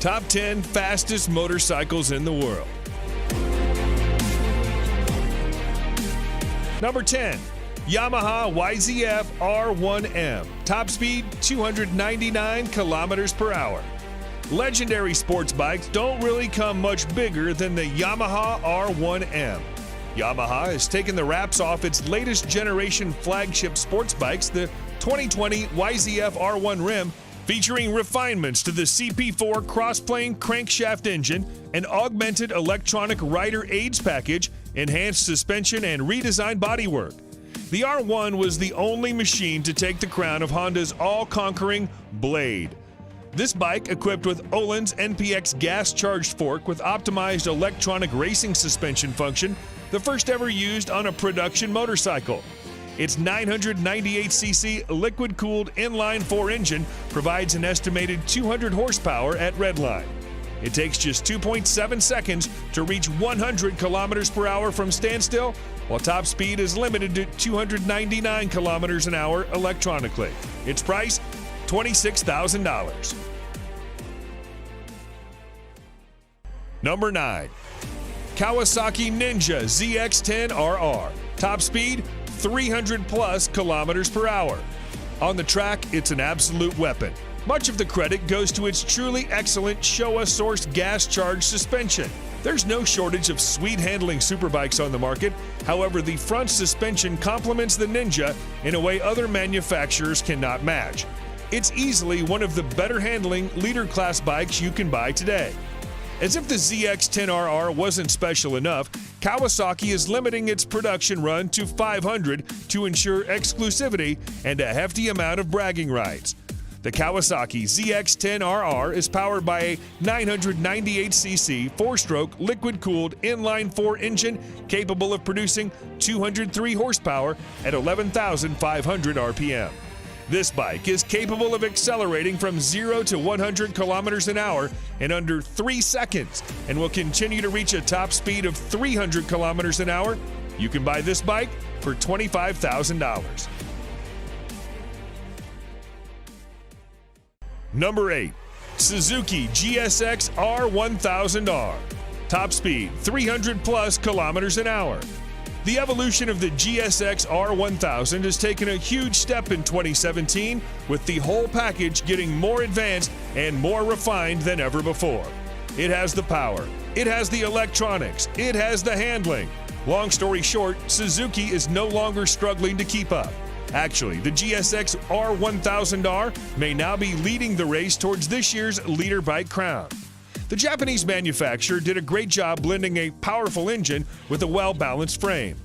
Top 10 fastest motorcycles in the world. Number 10, Yamaha YZF R1M. Top speed 299 kilometers per hour. Legendary sports bikes don't really come much bigger than the Yamaha R1M. Yamaha has taken the wraps off its latest generation flagship sports bikes, the 2020 YZF R1 Rim, featuring refinements to the CP4 cross-plane crankshaft engine, an augmented electronic rider aids package, enhanced suspension, and redesigned bodywork. The R1 was the only machine to take the crown of Honda's all-conquering Blade. This bike, equipped with Öhlins NPX gas-charged fork with optimized electronic racing suspension function, the first ever used on a production motorcycle. Its 998cc liquid-cooled inline-4 engine provides an estimated 200 horsepower at redline. It takes just 2.7 seconds to reach 100 kilometers per hour from standstill, while top speed is limited to 299 kilometers an hour electronically. Its price, $26,000. Number 9, Kawasakininja ZX10RR. Top speed, 300 plus kilometers per hour. On the track, it's an absolute weapon. Much of the credit goes to its truly excellent Showa-sourced gas-charged suspension. There's no shortage of sweet-handling superbikes on the market. However, the front suspension complements the Ninja in a way other manufacturers cannot match. It's easily one of the better-handling leader-class bikes you can buy today. As if the ZX10RR wasn't special enough, Kawasaki is limiting its production run to 500 to ensure exclusivity and a hefty amount of bragging rights. The Kawasaki ZX10RR is powered by a 998cc 4-stroke liquid-cooled inline-4 engine capable of producing 203 horsepower at 11,500 RPM. This bike is capable of accelerating from 0 to 100 kilometers an hour in under 3 seconds and will continue to reach a top speed of 300 kilometers an hour. You can buy this bike for $25,000. Number 8, Suzuki GSX R1000R. Top speed 300 plus kilometers an hour. The evolution of the GSX R1000 has taken a huge step in 2017, with the whole package getting more advanced and more refined than ever before. It has the power, it has the electronics, it has the handling. Long story short, Suzuki is no longer struggling to keep up. Actually, the GSX R1000R may now be leading the race towards this year's leader bike crown. The Japanese manufacturer did a great job blending a powerful engine with a well-balanced frame.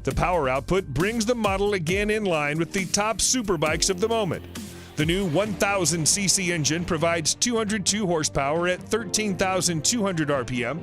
The power output brings the model again in line with the top superbikes of the moment. The new 1000cc engine provides 202 horsepower at 13,200 RPM,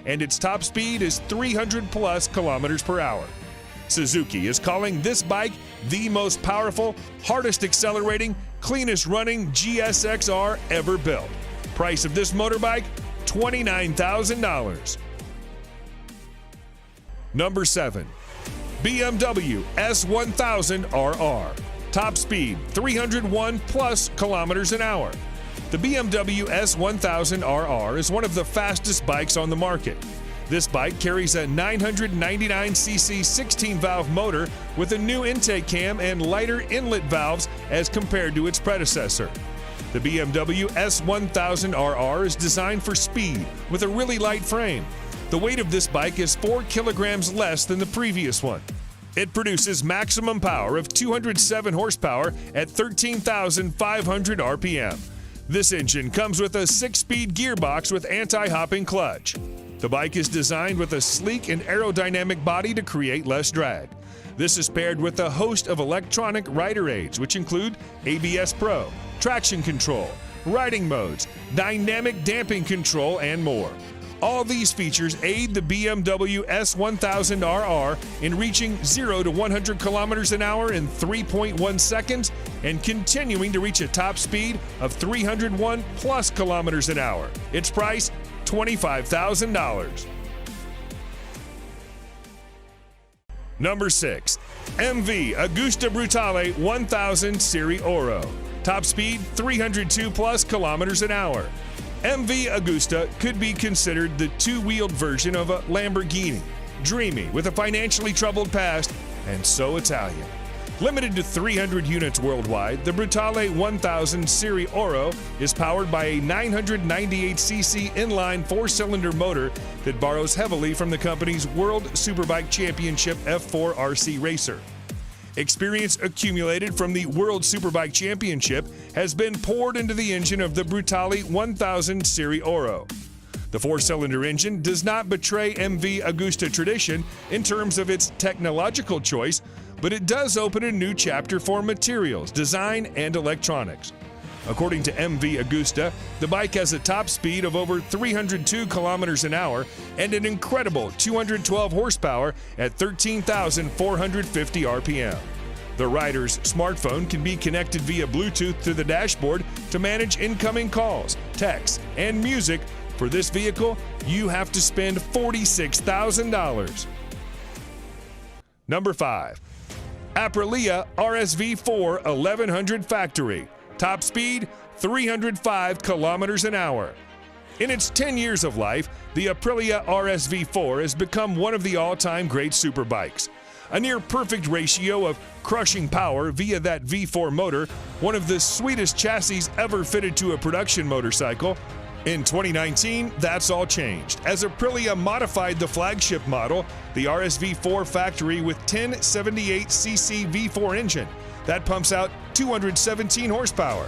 and its top speed is 300 plus kilometers per hour. Suzuki is calling this bike the most powerful, hardest accelerating, cleanest running GSX-R ever built. Price of this motorbike, $29,000. Number 7, BMW S1000RR. Top speed, 301 plus kilometers an hour. The BMW S1000RR is one of the fastest bikes on the market. This bike carries a 999cc 16-valve motor with a new intake cam and lighter inlet valves as compared to its predecessor. The BMW S1000RR is designed for speed with a really light frame. The weight of this bike is 4 kilograms less than the previous one. It produces maximum power of 207 horsepower at 13,500 RPM. This engine comes with a 6-speed gearbox with anti-hopping clutch. The bike is designed with a sleek and aerodynamic body to create less drag. This is paired with a host of electronic rider aids, which include ABS Pro, traction control, riding modes, dynamic damping control, and more. All these features aid the BMW S1000RR in reaching 0 to 100 kilometers an hour in 3.1 seconds and continuing to reach a top speed of 301 plus kilometers an hour. Its price, $25,000. Number 6, MV Agusta Brutale 1000 Serie Oro. Top speed 302 plus kilometers an hour. MV Agusta could be considered the two-wheeled version of a Lamborghini. Dreamy, with a financially troubled past, and so Italian. Limited to 300 units worldwide, the Brutale 1000 Serie Oro is powered by a 998cc inline four-cylinder motor that borrows heavily from the company's World Superbike Championship F4 RC racer. Experience accumulated from the World Superbike Championship has been poured into the engine of the Brutale 1000 Serie Oro. The four-cylinder engine does not betray MV Agusta tradition in terms of its technological choice, but it does open a new chapter for materials, design, and electronics. According to MV Agusta, the bike has a top speed of over 302 kilometers an hour and an incredible 212 horsepower at 13,450 RPM. The rider's smartphone can be connected via Bluetooth to the dashboard to manage incoming calls, texts, and music. For this vehicle, you have to spend $46,000. Number 5. Aprilia RSV4 1100 Factory. Top speed, 305 kilometers an hour. In its 10 years of life, the Aprilia RSV4 has become one of the all-time great superbikes. A near-perfect ratio of crushing power via that V4 motor, one of the sweetest chassis ever fitted to a production motorcycle. In 2019, that's all changed, as Aprilia modified the flagship model, the RSV4 Factory, with 1078cc V4 engine that pumps out 217 horsepower.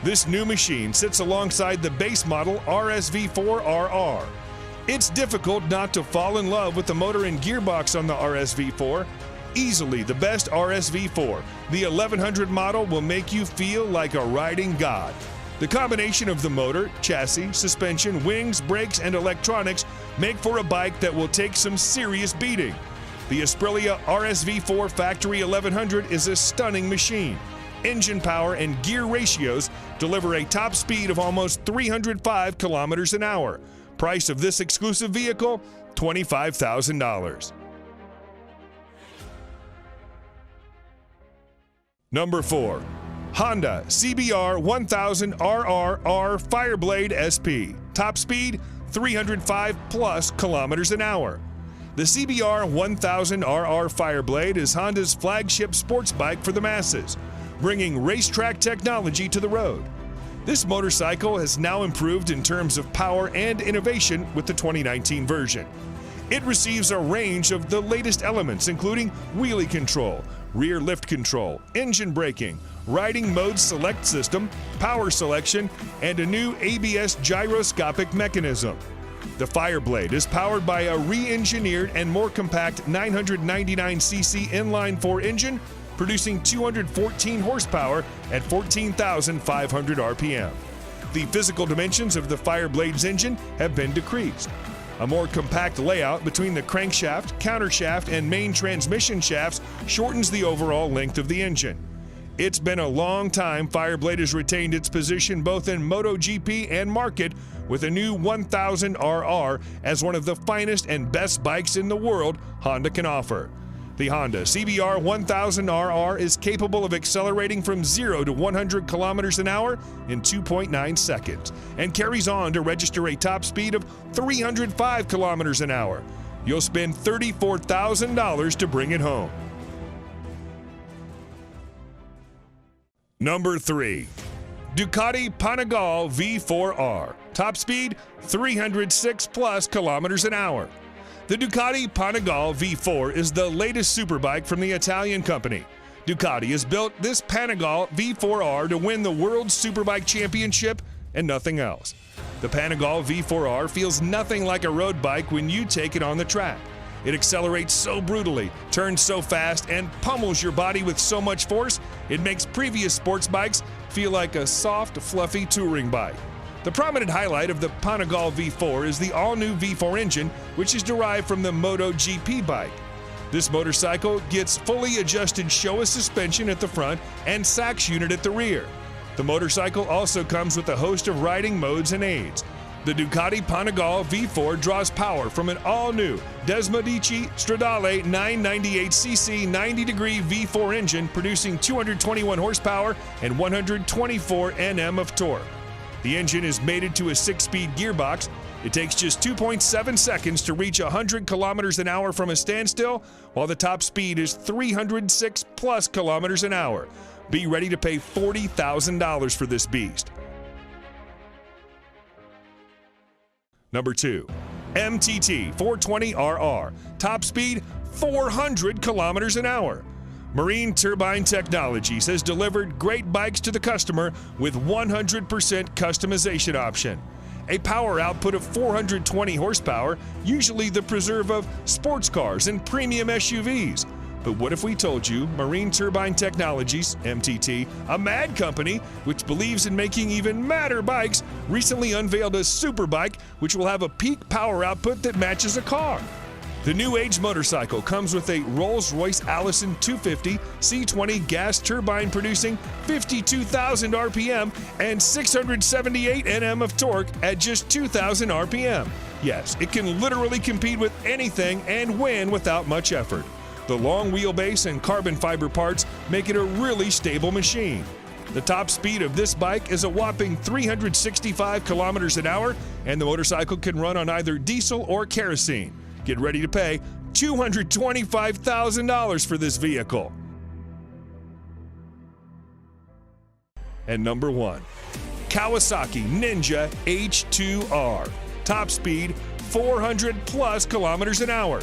This new machine sits alongside the base model RSV4RR. It's difficult not to fall in love with the motor and gearbox on the RSV4. Easily the best RSV4, the 1100 model will make you feel like a riding god. The combination of the motor, chassis, suspension, wings, brakes, and electronics make for a bike that will take some serious beating. The Aprilia RSV4 Factory 1100 is a stunning machine. Engine power and gear ratios deliver a top speed of almost 305 kilometers an hour. Price of this exclusive vehicle, $25,000. Number 4. Honda CBR 1000 RRR Fireblade SP. Top speed, 305 plus kilometers an hour. The CBR 1000 RR Fireblade is Honda's flagship sports bike for the masses, bringing racetrack technology to the road. This motorcycle has now improved in terms of power and innovation with the 2019 version. It receives a range of the latest elements, including wheelie control, rear lift control, engine braking, riding mode select system, power selection, and a new ABS gyroscopic mechanism. The Fireblade is powered by a re-engineered and more compact 999cc inline-4 engine, producing 214 horsepower at 14,500 RPM. The physical dimensions of the Fireblade's engine have been decreased. A more compact layout between the crankshaft, countershaft, and main transmission shafts shortens the overall length of the engine. It's been a long time Fireblade has retained its position both in MotoGP and market, with a new 1000 RR as one of the finest and best bikes in the world Honda can offer. The Honda CBR 1000 RR is capable of accelerating from 0 to 100 kilometers an hour in 2.9 seconds and carries on to register a top speed of 305 kilometers an hour. You'll spend $34,000 to bring it home. Number 3. Ducati Panigale V4R. Top speed, 306 plus kilometers an hour. The Ducati Panigale V4 is the latest superbike from the Italian company. Ducati has built this Panigale V4R to win the World Superbike Championship and nothing else. The Panigale V4R feels nothing like a road bike when you take it on the track. It accelerates so brutally, turns so fast, and pummels your body with so much force, it makes previous sports bikes feel like a soft, fluffy touring bike. The prominent highlight of the Panigale V4 is the all-new V4 engine, which is derived from the MotoGP bike. This motorcycle gets fully adjusted Showa suspension at the front and Sachs unit at the rear. The motorcycle also comes with a host of riding modes and aids. The Ducati Panigale V4 draws power from an all-new Desmodici Stradale 998cc 90-degree V4 engine, producing 221 horsepower and 124 Nm of torque. The engine is mated to a 6-speed gearbox. It takes just 2.7 seconds to reach 100 kilometers an hour from a standstill, while the top speed is 306 plus kilometers an hour. Be ready to pay $40,000 for this beast. Number 2, MTT 420RR, top speed 400 kilometers an hour. Marine Turbine Technologies has delivered great bikes to the customer with 100% customization option. A power output of 420 horsepower, usually the preserve of sports cars and premium SUVs. But what if we told you Marine Turbine Technologies, MTT, a mad company which believes in making even madder bikes, recently unveiled a super bike which will have a peak power output that matches a car. The new age motorcycle comes with a Rolls-Royce Allison 250 C20 gas turbine producing 52,000 RPM and 678 Nm of torque at just 2,000 RPM. Yes, it can literally compete with anything and win without much effort. The long wheelbase and carbon fiber parts make it a really stable machine. The top speed of this bike is a whopping 365 kilometers an hour, and the motorcycle can run on either diesel or kerosene. Get ready to pay $225,000 for this vehicle. And number 1, Kawasakininja H2R. Top speed 400 plus kilometers an hour.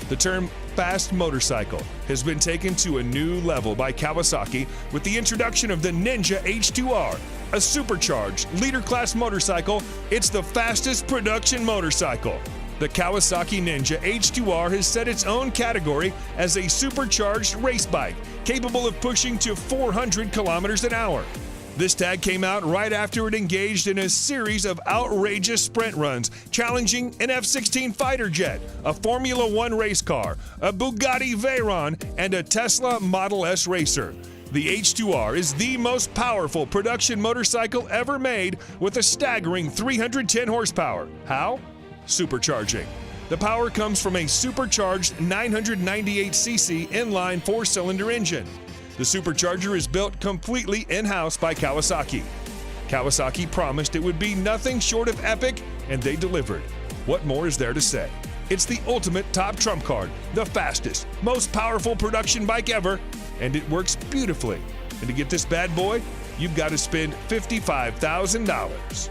The term fast motorcycle has been taken to a new level by Kawasaki with the introduction of the Ninja H2R, a supercharged leader class motorcycle. It's the fastest production motorcycle. The Kawasaki Ninja H2R has set its own category as a supercharged race bike, capable of pushing to 400 kilometers an hour. This tag came out right after it engaged in a series of outrageous sprint runs, challenging an F-16 fighter jet, a Formula One race car, a Bugatti Veyron, and a Tesla Model S racer. The H2R is the most powerful production motorcycle ever made with a staggering 310 horsepower. How? Supercharging. The power comes from a supercharged 998cc inline 4-cylinder engine. The supercharger is built completely in-house by Kawasaki. Kawasaki promised it would be nothing short of epic, and they delivered. What more is there to say? It's the ultimate top trump card, the fastest, most powerful production bike ever, and it works beautifully. And to get this bad boy, you've got to spend $55,000.